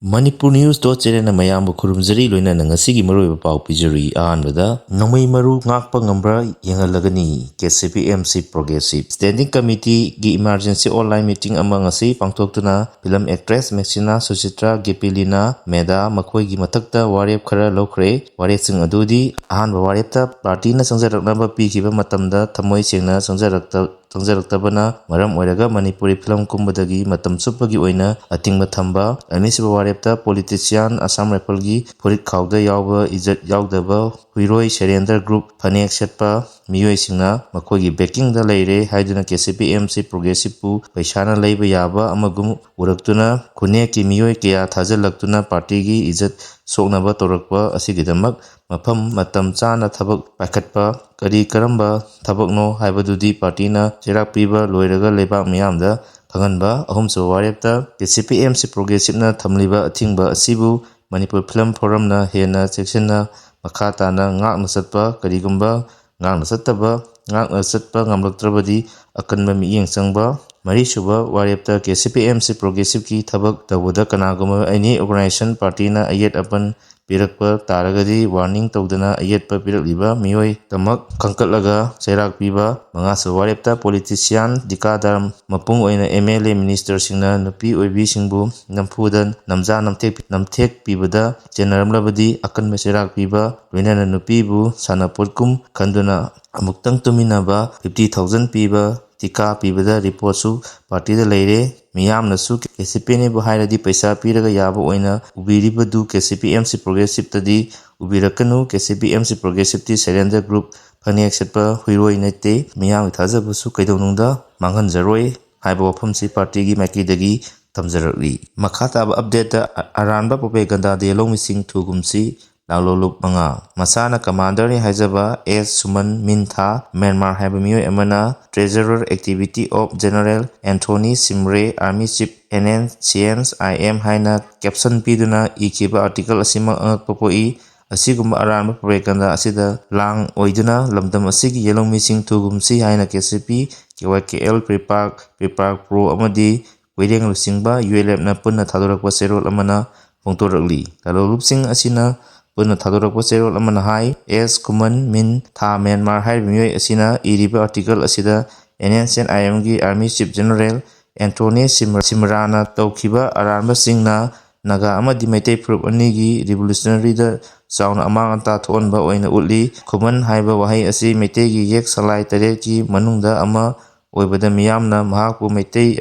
Manipur News channel mayambu khurumjari loina nangasi maroiba pau pijari ahanbada nomai maru ngakpa ngambra yengalagani KCPMC Progressive Standing Committee gi emergency online meeting ama ngasi pangthoktuna film actress Maxina Suchitra Gipilina Meda makhoi gi mathakta warep khara lokre warep sing adudi ahanba warepta party na sangjaraknaba pikiba matamda thamoi sengna sangjaraktabana maram oiraga Manipuri film kumbadagi matam chupagi oina athingba thamba anisiba warepta politician Assam Rifle gi furit khawda yawba ijat yawdaba Miwoi Surrender Group phanek setpa Miwoi singna makhoi backing da leire haiduna KCPMC Progressive pu paisana leiba yaba amagum uraktuna khune ki Miwoi kya thajalaktuna party gi ijat soknaba torakpa asigidamak mafam matam chana thabak pakhatpa kari karamba thabakno haibadudi party na cherak piba loiraga lebak miyamda khanganba ahumso warepta KCPMC Progressive na thamliba athingba asibu Manipur Film Forum na henna section makata na ngakna satpa karigumba ngakna satpa ngamlaktrabadi akanba miyeng sangba Marisuba warepta KCPMC Progressive ki thabak tawada kanaguma any organization party na ayet apan pirakpa taragadi warning tawdana ayetpa pirakliba Miwoi tamak khangkatlaga chairak piba mangasa warepta politician dikadar mapung oina MLA minister singna nupi oibi singbu nampudan namja namthek pibada jenaramlabadi akanba chairak piba loinana nupi bu sanapotkum khanduna amuktang tuminaba 50,000 piba tika pibada report su party da leire miyamna su KCP ne bu hairadi paisa piraga yaba oina ubiribadu KCPMC Progressive tadi ubirakanu KCPMC Progressive ti Surrender Group phanek setpa huiroi nate miyam thajabu su kaidonungda manghanjaroi haiba wafamsi party gi maikidagi tamjarali makhata update da aranba propaganda de longmising thugumsi Laulolup manga masana commander ni haijaba S Suman Mintha Myanmar haiba Miwoi amana treasurer activity of General Anthony Simre Army Chief NN Science IM haina caption piduna ikiba article asima angakpopoi asigumba aranba propaganda asida lang oiduna lamdam asigi yelong missing thugumsi haina KCP KYKL Prepark Pro amadi Wedeng Lusingba ULF na punna thadorakwa serol amana pongtorakli Laulolup sing asina puna thadorakwa serol amana hai S Kuman Min Tha Myanmar hai Miwoi asina iriba article asida NNCN IM gi Army Chief General Anthony Simrana tawkiba aranba singna naga amadi maitai proof anigi revolutionary da chauna amang anta thonba oina utli Kuman haiba wahai asi maitai gi yek salai tare ki manungda ama oibada miyamna mahakpu maitai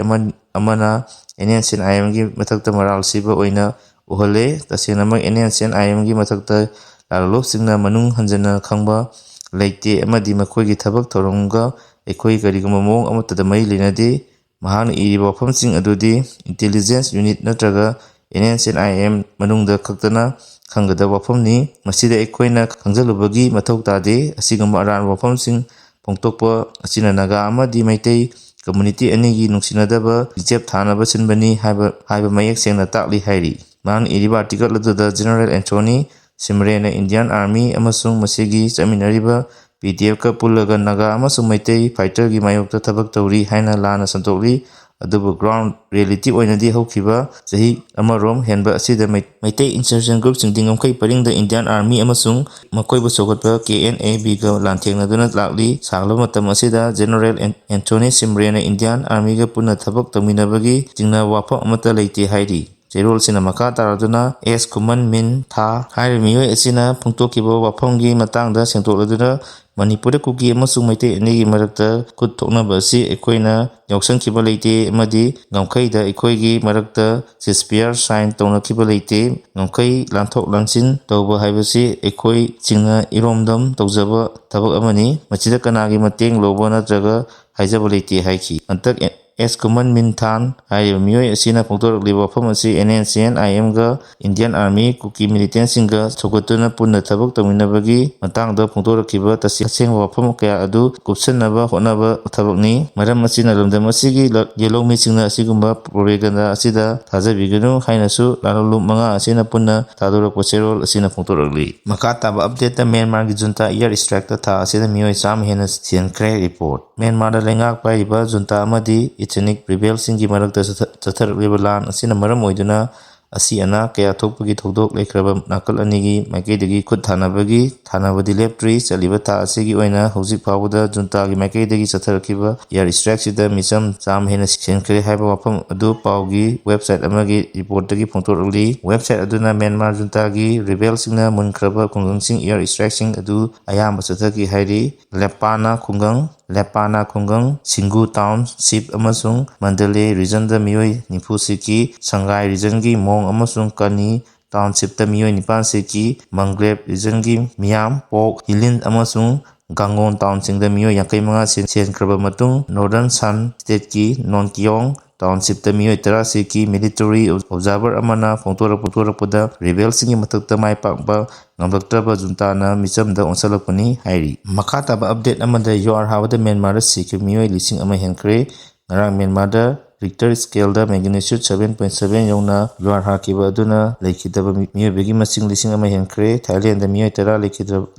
amana NNCN IM gi mathakta maral siba oina uhale tasenamak NNCN IM gi mathakta lalolop singna manung hanjana khangba leite amadi makhoi gi thabak thorongga ekhoi kariguma mong amatada mai linade mahana iriba wafamsing adudi intelligence unit natraga NNCN IM manungda khaktana khangada wafamni masida ekhoina khangjalubagi mathau tade asigama aran wafamsing pongtokpa asina naga amadi maitai community anigi nungsinadaba lijep thanaba sinbani haiba mayek sengna takli hairi man iriba article ladada General Anthony Simre na Indian Army amasung masigi chaminariba PDF ka pulaga naga amasung maitai fighter gi mayokta thabak tawri haina lana santokli adubu ground reality oinadi haukiba sahi amarom henba asida maitai insurgent group singdingam kai paringda Indian Army amasung makoibu sokotpa KNAB ga lanthengna lakli sanglo matam asida General Anthony Simre na Indian Army ga punna thabak taminabagi jingna wafa amata leite hairi Jerol sina maka taraduna S Kuman Min Tha hai Miwoi asina pungtokiba wafamgi matangda sengtokladuna Manipur kuki amasung maitai anigi marakta khut thoknaba asi ekhoina yausangkiba leite amadi ngamkhaida ekhoigi marakta ceasefire sign tawnakiba leite ngamkhai lanthok langsin tawba haibasi ekhoi chingna iromdam tawjaba thabak amani machida kanagi mateng loba natraga haijaba leite haiki antak S Kuman Min Than hai Miwoi asina pongtorakliba wafam asi NNCN IM ga Indian Army kuki militant singa thokatuna punna thabak tawminabagi matangda pongtorakiba tasengba wafam kaya adu kupsannaba hotnaba thabakni maram asina lamdam asigi yelong singna asigumba propaganda asida thajabiganu hainasu lalolum manga asina punna thadorakwa serol asina pongtorakli makataba update ta Myanmar gi junta Airstrike ta tha asida Miwoi cham henna sikhre report Myanmar da lengak paiba junta amadi ethnic rebel singi marakta chathar lebalan asina maram oiduna ꯑꯁꯤ ꯑꯅꯥ ꯀꯌꯥ ꯊꯣꯛꯄꯒꯤ ꯊꯧꯗꯣꯛ ꯂꯩꯈ꯭ꯔꯕ ꯅꯥꯀꯜ ꯑꯅꯤꯒꯤ ꯃꯥꯏꯀꯩꯗꯒꯤ ꯈꯨꯠ ꯊꯥꯅꯕꯗꯤ ꯂꯦꯞꯇ꯭ꯔꯤ꯫ ꯆꯠꯂꯤꯕ ꯊꯥ ꯑꯁꯤꯒꯤ ꯑꯣꯏꯅ ꯍꯧꯖꯤꯛ ꯐꯥꯎꯕꯗ ꯖꯨꯟꯇꯥꯒꯤ ꯃꯥꯏꯀꯩꯗꯒꯤ ꯆꯠꯊꯔꯛꯈꯤꯕ ꯑꯦꯌꯔ ꯁ꯭ꯇ꯭ꯔꯥꯏꯛꯁꯤꯗ ꯃꯤꯆꯝ 100 ꯍꯦꯟꯅ ꯁꯤꯈ꯭ꯔꯦ ꯍꯥꯏꯕ ꯋꯥꯐꯝ ꯑꯗꯨ ꯄꯥꯎꯒꯤ ꯋꯦꯕꯁꯥꯏꯠ ꯑꯃꯒꯤ ꯔꯤꯄꯣꯔꯠꯇꯒꯤ ꯐꯣꯡꯗꯣꯛꯂꯤ꯫ ꯋꯦꯕꯁꯥꯏꯠ ꯑꯗꯨꯅ ꯃ꯭ꯌꯥꯟꯃꯥꯔ ꯖꯨꯟꯇꯥꯒꯤ ꯔꯤꯕꯦꯜꯁꯤꯡꯅ ꯃꯨꯟꯈ꯭ꯔꯕ ꯈꯨꯡꯒꯪꯁꯤꯡ ꯑꯦꯌꯔ ꯁ꯭ꯇ꯭ꯔꯥꯏꯛꯁꯤꯡ ꯑꯗꯨ ꯑꯌꯥꯝꯕ ꯆꯠꯊꯈꯤ ꯍꯥꯏꯔꯤ꯫ ꯂꯦꯄꯥꯅ ꯈꯨꯡꯒꯪ, ꯁꯤꯡꯒꯨ ꯇꯥꯎꯟꯁꯤꯞ ꯑꯃꯁꯨꯡ ꯃꯟꯗꯂꯦ ꯔꯤꯖꯟꯗ ꯃꯤꯑꯣꯏ 90 ꯁꯤꯈꯤ꯫ ꯁꯪꯒꯥꯏ ꯔꯤꯖꯟꯒꯤ ꯃꯣꯡ ꯑꯃꯁꯨꯡ ꯀꯅꯤ ꯇꯥꯎꯟꯁꯤꯞꯇ ꯃꯤꯑꯣꯏ 9 ꯁꯤꯈꯤ꯫ ꯃꯪꯒ꯭ꯂꯦꯞ ꯔꯤꯖꯟꯒꯤ ꯃꯤꯌꯥꯝ, ꯄꯣꯛ, ꯍꯤꯂꯤꯟ ꯑꯃꯁꯨꯡ ꯒꯥꯡꯉꯣꯟ ꯇꯥꯎꯟꯁꯤꯡꯗ ꯃꯤꯑꯣꯏ 55 ꯁꯤꯈ꯭ꯔꯕ ꯃꯇꯨꯡ ꯅꯣꯔꯗꯔꯟ ꯁꯟ ꯁ꯭ꯇꯦꯠꯀꯤ ꯅꯣꯟꯀꯤꯌꯣꯡ ꯇꯥꯎꯟꯁꯤꯞꯇ ꯃꯤꯑꯣꯏ 10 ꯁꯤꯈꯤ꯫ ꯃꯤꯂꯤꯇꯔꯤ ꯑꯣꯕꯖꯥꯔꯚꯔ ꯑꯃꯅ ꯐꯣꯡꯗꯣꯔꯛꯄꯗ ꯔꯤꯕꯦꯜꯁꯤꯡꯒꯤ ꯃꯊꯛꯇ ꯃꯥꯏꯄꯥꯛꯄ ꯉꯝꯂꯛꯇ꯭ꯔꯕ ꯖꯨꯟꯇꯥꯅ ꯃꯤꯆꯝꯗ ꯑꯣꯟꯁꯤꯜꯂꯛꯄꯅꯤ ꯍꯥꯏꯔꯤ꯫ ꯃꯈꯥ ꯇꯥꯕ ꯑꯞꯗꯦꯠ ꯑꯃꯗ ꯌꯨꯑꯥꯔ ꯍꯥꯕꯗ ꯃ꯭ꯌꯥꯟꯃꯥꯔꯗ ꯁꯤꯈꯤꯕ ꯃꯤꯑꯣꯏ 1,000 ꯍꯦꯟꯈ꯭ꯔꯦ꯫ ꯉꯔꯥꯡ ꯃ꯭ꯌꯥꯟꯃꯥꯔꯗ ꯔꯤꯛꯇꯔ ꯁ꯭ꯀꯦꯜꯗ ꯃꯦꯒꯅꯤꯆ꯭ꯌꯨꯠ 7.7 ꯌꯧꯅ ꯌꯨꯑꯥꯔ ꯍꯥꯈꯤꯕ ꯑꯗꯨꯅ ꯂꯩꯈꯤꯗꯕ ꯃꯤꯑꯣꯏꯕꯒꯤ ꯃꯁꯤꯡ 1,000 ꯍꯦꯟꯈ꯭ꯔꯦ꯫ ꯊꯥꯏꯂꯦꯟꯗ ꯃꯤꯑꯣꯏ 10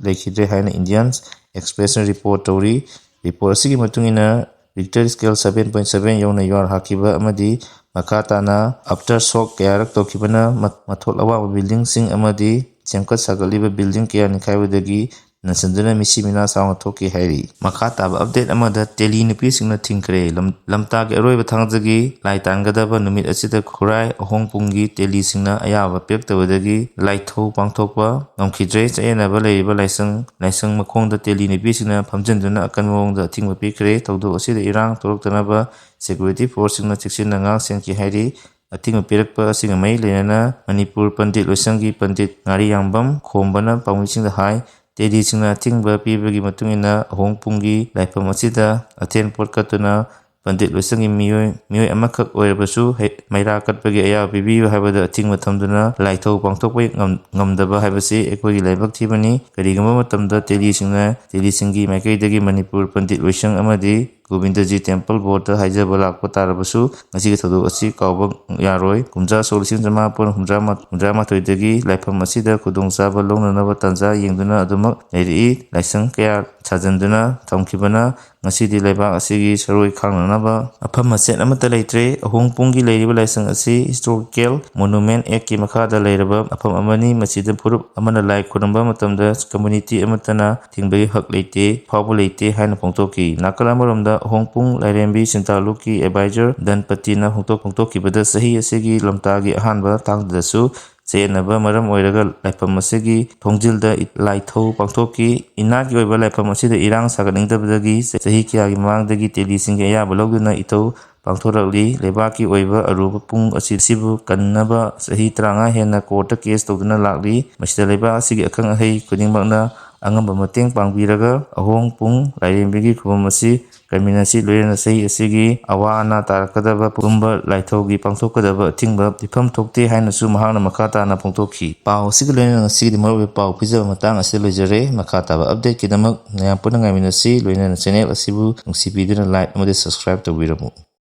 ꯂꯩꯈꯤꯗ꯭ꯔꯦ ꯍꯥꯏꯅ ꯏꯟꯗꯤꯌꯟ ꯑꯦꯛꯁꯄ꯭ꯔꯦꯁꯅ ꯔꯤꯄꯣꯔꯠ ꯇꯧꯔꯤ꯫ ꯔꯤꯄꯣꯔꯠ ꯑꯁꯤꯒꯤ ꯃꯇꯨꯡ ꯏꯟꯅ ꯔꯤꯛꯇꯔ ꯁ꯭ꯀꯦꯜ 7.7 ꯌꯧꯅ ꯌꯨꯑꯥꯔ ꯍꯥꯈꯤꯕ ꯑꯃꯗꯤ ꯃꯈꯥ ꯇꯥꯅ ꯑꯐꯇꯔ ꯁꯣꯛ ꯀꯌꯥꯔꯛ ꯇꯧꯈꯤꯕꯅ ꯃꯊꯣꯜ ꯑꯋꯥꯡꯕ ꯕꯤꯜꯗꯤꯡꯁꯤꯡ ꯑꯃꯗꯤ ꯁꯦꯝꯒꯠ ꯁꯥꯒꯠꯂꯤꯕ ꯕꯤꯜꯗꯤꯡ ꯀꯌꯥ ꯅꯤꯡꯈꯥꯏꯕꯗꯒꯤ ꯅꯟꯁꯤꯟꯗꯨꯅ ꯃꯤꯁꯤ ꯃꯤꯅꯥ ꯆꯥꯎꯅ ꯊꯣꯛꯈꯤ ꯍꯥꯏꯔꯤ꯫ ꯃꯈꯥ ꯇꯥꯕ ꯑꯞꯗꯦꯠ ꯑꯃꯗ ꯇꯦꯂꯤ ꯅꯨꯄꯤꯁꯤꯡꯅ ꯊꯤꯡꯈ꯭ꯔꯦ꯫ ꯂꯝꯇꯥꯒꯤ ꯑꯔꯣꯏꯕ ꯊꯥꯡꯖꯒꯤ ꯂꯥꯏ ꯇꯥꯟꯒꯗꯕ ꯅꯨꯃꯤꯠ ꯑꯁꯤꯗ ꯈꯨꯔꯥꯏ ꯑꯍꯣꯡꯄꯨꯡꯒꯤ ꯇꯦꯂꯤꯁꯤꯡꯅ ꯑꯌꯥꯕ ꯄꯤꯔꯛꯇꯕꯗꯒꯤ ꯂꯥꯏꯊꯧ ꯄꯥꯡꯊꯣꯛꯄ ꯉꯝꯈꯤꯗ꯭ꯔꯦ꯫ ꯆꯌꯦꯠꯅꯕ ꯂꯩꯔꯤꯕ ꯂꯥꯏꯁꯪ ꯃꯈꯣꯡꯗ ꯇꯦꯂꯤ ꯅꯨꯄꯤꯁꯤꯡꯅ ꯐꯝꯖꯤꯟꯗꯨꯅ ꯑꯀꯟꯕ ꯃꯑꯣꯡꯗ ꯑꯊꯤꯡꯕ ꯄꯤꯈ꯭ꯔꯦ꯫ ꯊꯧꯗꯣꯛ ꯑꯁꯤꯗ ꯏꯔꯥꯡ ꯊꯣꯛꯂꯛꯇꯅꯕ ꯁꯦꯀ꯭ꯌꯨꯔꯤꯇꯤ ꯐꯣꯔꯁꯁꯤꯡꯅ ꯆꯦꯛꯁꯤꯟꯅ ꯉꯥꯛ ꯁꯦꯟꯈꯤ ꯍꯥꯏꯔꯤ꯫ ꯑꯊꯤꯡꯕ ꯄꯤꯔꯛꯄ ꯑꯁꯤꯒ ꯃꯔꯤ ꯂꯩꯅꯅ ꯃꯅꯤꯄꯨꯔ ꯄꯟꯗꯤꯠ ꯂꯣꯏꯁꯪꯒꯤ ꯄꯟꯗꯤꯠ ꯉꯥꯔꯤꯌꯥꯡꯕꯝ ꯈꯣꯝꯕꯅ ꯄꯥꯎꯃꯤꯁꯤꯡꯗ ꯍꯥꯏ ꯇꯦꯂꯤꯁꯤꯡꯅ ꯑꯊꯤꯡꯕ ꯄꯤꯕꯒꯤ ꯃꯇꯨꯡꯏꯟꯅ ꯑꯍꯣꯡꯄꯨꯡꯒꯤ ꯂꯥꯏꯐꯝ ꯑꯁꯤꯗ ꯑꯊꯦꯟꯄꯣꯠ ꯀꯠꯇꯨꯅ ꯄꯟꯗꯤꯠ ꯂꯣꯏꯁꯪꯒꯤ ꯃꯤꯑꯣꯏ ꯑꯃꯈꯛ ꯑꯣꯏꯔꯕꯁꯨ ꯃꯩꯔꯥ ꯀꯠꯄꯒꯤ ꯑꯌꯥꯕ ꯄꯤꯕꯤꯌꯨ ꯍꯥꯏꯕꯗ ꯑꯊꯤꯡꯕ ꯊꯝꯗꯨꯅ ꯂꯥꯏꯊꯧ ꯄꯥꯡꯊꯣꯛꯄ ꯉꯝꯗꯕ ꯍꯥꯏꯕꯁꯤ ꯑꯩꯈꯣꯏꯒꯤ ꯂꯥꯏꯕꯛ ꯊꯤꯕꯅꯤ꯫ ꯀꯔꯤꯒꯨꯝꯕ ꯃꯇꯝꯗ ꯇꯦꯂꯤꯁꯤꯡꯒꯤ ꯃꯥꯏꯀꯩꯗꯒꯤ ꯃꯅꯤꯄꯨꯔ ꯄꯟꯗꯤꯠ ꯂꯣꯏꯁꯪ ꯑꯃꯗꯤ ꯒꯣꯕꯤꯟꯗꯖꯤ ꯇꯦꯝꯄꯜ ꯕꯣꯔꯗꯇ ꯍꯥꯏꯖꯕ ꯂꯥꯛꯄ ꯇꯥꯔꯕꯁꯨ ꯃꯁꯤꯒꯤ ꯊꯧꯗꯣꯛ ꯑꯁꯤ ꯀꯥꯎꯕ ꯌꯥꯔꯣꯏ꯫ ꯀꯨꯝꯖꯥ-ꯁꯣꯛ 1978ꯗꯒꯤ ꯂꯥꯏꯐꯝ ꯑꯁꯤꯗ ꯈꯨꯗꯣꯡꯆꯥꯕ ꯂꯧꯅꯅꯕ ꯇꯥꯟꯖꯥ ꯌꯦꯡꯗꯨꯅ ꯑꯗꯨꯃꯛ ꯂꯩꯔꯛꯏ꯫ ꯂꯥꯏꯁꯪ ꯀꯌꯥ ꯁꯥꯖꯟꯗꯨꯅ ꯊꯝꯈꯤꯕꯅ ꯉꯁꯤꯗꯤ ꯂꯩꯕꯥꯛ ꯑꯁꯤꯒꯤ ꯁꯔꯣꯏ ꯈꯥꯡꯅꯅꯕ ꯃꯐꯝ ꯃꯆꯦꯠ ꯑꯃꯠꯇ ꯂꯩꯇ꯭ꯔꯦ꯫ ꯑꯍꯣꯡꯄꯨꯡꯒꯤ ꯂꯩꯔꯤꯕ ꯂꯥꯏꯁꯪ ꯑꯁꯤ ꯍꯤꯁꯇꯣꯔꯤꯀꯦꯜ ꯃꯣꯅꯨꯃꯦꯟꯠ ꯑꯦꯛꯠꯀꯤ ꯃꯈꯥꯗ ꯂꯩꯔꯕ ꯃꯐꯝ ꯑꯃꯅꯤ꯫ ꯃꯁꯤꯗ ꯐꯨꯔꯨꯞ ꯑꯃꯅ ꯂꯥꯏ ꯈꯨꯔꯨꯝꯕ ꯃꯇꯝꯗ ꯀꯝꯃ꯭ꯌꯨꯅꯤꯇꯤ ꯑꯃꯠꯇꯅ ꯊꯤꯡꯕꯒꯤ ꯍꯛ ꯐꯥꯎꯕ ꯂꯩꯇꯦ ꯍꯥꯏꯅ ꯐꯣꯡꯗꯣꯛꯈꯤ꯫ ꯅꯥꯀꯜ ꯑꯃꯔꯣꯝꯗ ꯑꯍꯣꯡꯄꯨꯡ ꯂꯥꯏꯔꯦꯝꯕꯤ ꯁꯤꯟꯇꯥꯂꯨꯛꯀꯤ ꯑꯦꯗꯚꯥꯏꯖꯔ ꯙꯟꯄꯇꯤꯅ ꯐꯣꯡꯗꯣꯛꯈꯤꯕꯗ ꯆꯍꯤ ꯑꯁꯤꯒꯤ ꯂꯝꯇꯥꯒꯤ ꯑꯍꯥꯟꯕ ꯊꯥꯡꯖꯗꯁꯨ ꯆꯌꯦꯠꯅꯕ ꯃꯔꯝ ꯑꯣꯏꯔꯒ ꯂꯥꯏꯐꯝ ꯑꯁꯤꯒꯤ ꯊꯣꯡꯖꯤꯜꯗ ꯂꯥꯏꯊꯧ ꯄꯥꯡꯊꯣꯛꯈꯤ꯫ ꯏꯅꯥꯠꯀꯤ ꯑꯣꯏꯕ ꯂꯥꯏꯐꯝ ꯑꯁꯤꯗ ꯏꯔꯥꯡ ꯁꯥꯒꯠꯅꯤꯡꯗꯕꯗꯒꯤ ꯆꯍꯤ ꯀꯌꯥꯒꯤ ꯃꯃꯥꯡꯗꯒꯤ ꯇꯦꯂꯤꯁꯤꯡꯒꯤ ꯑꯌꯥꯕ ꯂꯧꯗꯨꯅ ꯏꯊꯧ ꯄꯥꯡꯊꯣꯔꯛꯂꯤ꯫ ꯂꯩꯕꯥꯛꯀꯤ ꯑꯣꯏꯕ ꯑꯔꯨꯕ ꯄꯨꯡ ꯑꯁꯤꯕꯨ ꯀꯟꯅꯕ ꯆꯍꯤ 30 ꯍꯦꯟꯅ ꯀꯣꯔꯠꯇ ꯀꯦꯁ ꯇꯧꯗꯨꯅ ꯂꯥꯛꯂꯤ꯫ ꯃꯁꯤꯗ ꯂꯩꯕꯥꯛ ꯑꯁꯤꯒꯤ ꯑꯈꯪ ꯑꯍꯩ ꯈꯨꯗꯤꯡꯃꯛꯅ ꯑꯉꯝꯕ ꯃꯇꯦꯡ ꯄꯥꯡꯕꯤꯔꯒ ꯑꯍꯣꯡꯄꯨꯡ ꯂꯥꯏꯔꯦꯝꯕꯤꯒꯤ ꯈꯨꯕꯝ ꯑꯁꯤ ꯀꯟꯃꯤꯟꯅꯁꯤ꯫ ꯂꯣꯏꯅꯅ ꯆꯍꯤ ꯑꯁꯤꯒꯤ ꯑꯋꯥ ꯑꯅꯥ ꯇꯥꯔꯛꯀꯗꯕ ꯄꯨꯝꯕ ꯂꯥꯏꯊꯧꯒꯤ ꯄꯥꯡꯊꯣꯛꯀꯗꯕ ꯑꯊꯤꯡꯕ ꯄꯤꯐꯝ ꯊꯣꯛꯇꯦ ꯍꯥꯏꯅꯁꯨ ꯃꯍꯥꯛꯅ ꯃꯈꯥ ꯇꯥꯅ ꯐꯣꯡꯗꯣꯛꯈꯤ꯫ ꯄꯥꯎ ꯑꯁꯤꯒ ꯂꯣꯏꯅꯅ ꯉꯁꯤꯒꯤꯗꯤ ꯃꯔꯨꯑꯣꯏꯕ ꯄꯥꯎ ꯄꯤꯖꯕ ꯃꯇꯥꯡ ꯑꯁꯤꯗ ꯂꯣꯏꯖꯔꯦ꯫ ꯃꯈꯥ ꯇꯥꯕ ꯑꯞꯗꯦꯠꯀꯤꯗꯃꯛ ꯃꯌꯥꯝ ꯄꯨꯟꯅ ꯉꯥꯏꯃꯤꯟꯅꯁꯤ꯫ ꯂꯣꯏꯅꯅ ꯆꯦꯅꯦꯜ ꯑꯁꯤꯕꯨ ꯅꯨꯡꯁꯤꯕꯤꯗꯨꯅ ꯂꯥꯏꯛ ꯑꯃꯗꯤ ꯁꯕꯁꯀ꯭ꯔꯥꯏꯕ ꯇꯧꯕꯤꯔꯝꯃꯨ꯫